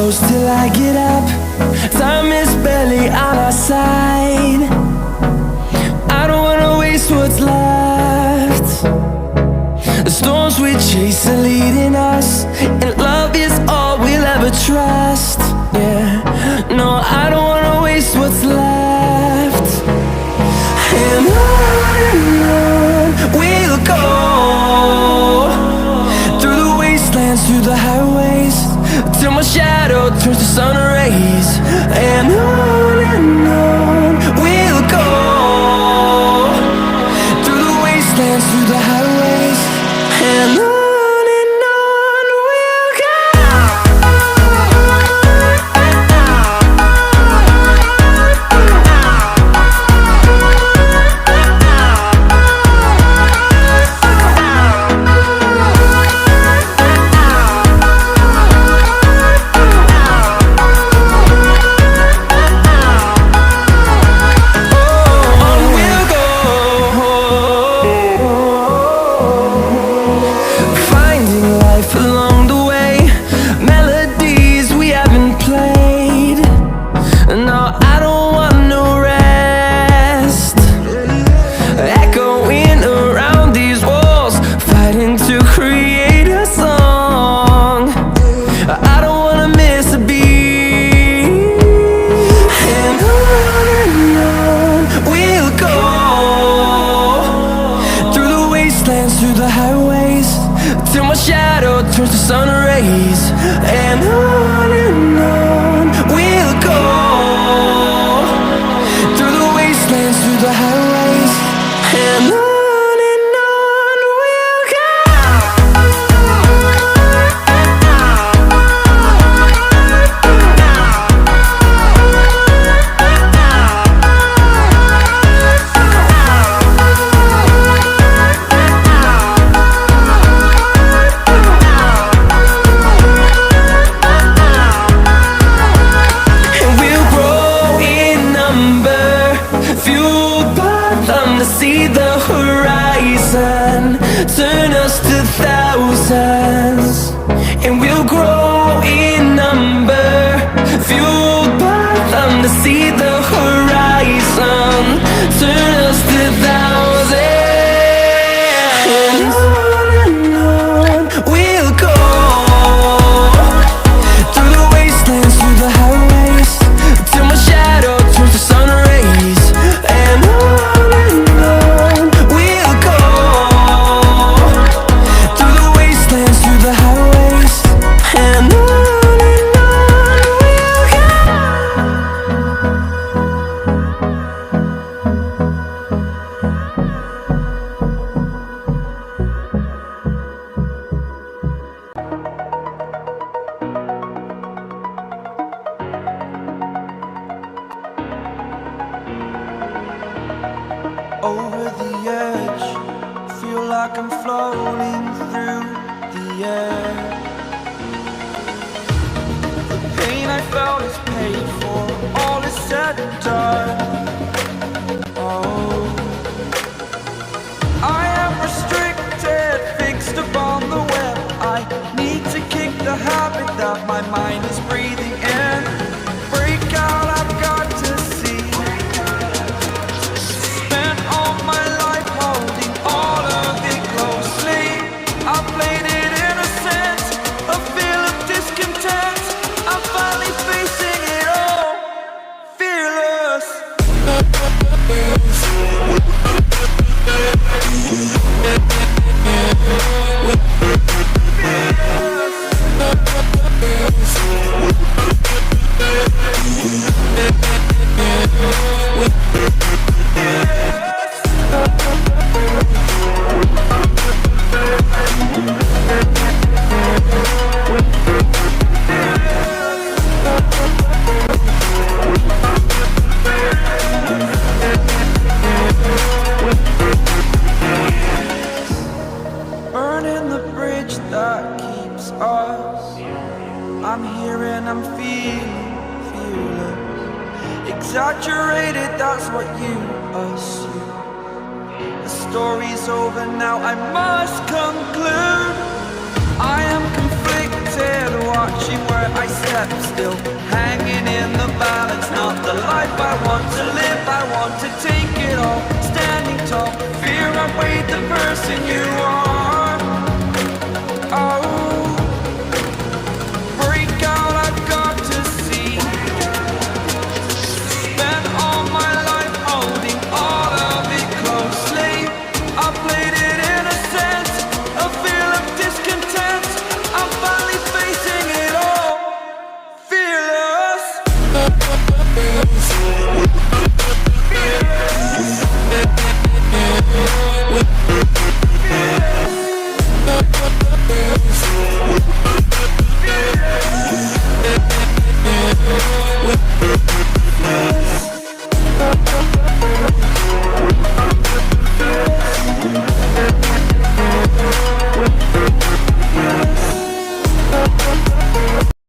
close till I get up. Time is barely on our side. I don't wanna waste what's left. The storms we chase are leading us, and love is all we'll ever trust. Yeah, no, I don't wanna waste what's left. And on we'll go, through the wastelands, through the highways, till my shadow turns to sun rays. And on we'll go, through the wastelands, through the highways, and on. Through the highways, till my shadow turns to sun rays. And on we'll go, through the wastelands, through the highways, and on. See the horizon, turn us to thousands, and we'll grow in number, fueled by them. To see the horizon, turn us to thousands, and on we'll go, through the wastelands, through the highways, till my shadow turns to sun rays. And on over the edge, feel like I'm floating through the air. The pain I felt is paid for, all is said and done. Oh, I am restricted, fixed upon the web. I need to kick the habit that my mind is breathing in. Break out, I've got to see. I'm here and I'm fearless. Exaggerated, that's what you assume. The story's over now, I must conclude. I am conflicted. head, watching where I step still, hanging in the balance. Not the life I want to live, I want to take it all, standing tall. Fear I weighed the person you are.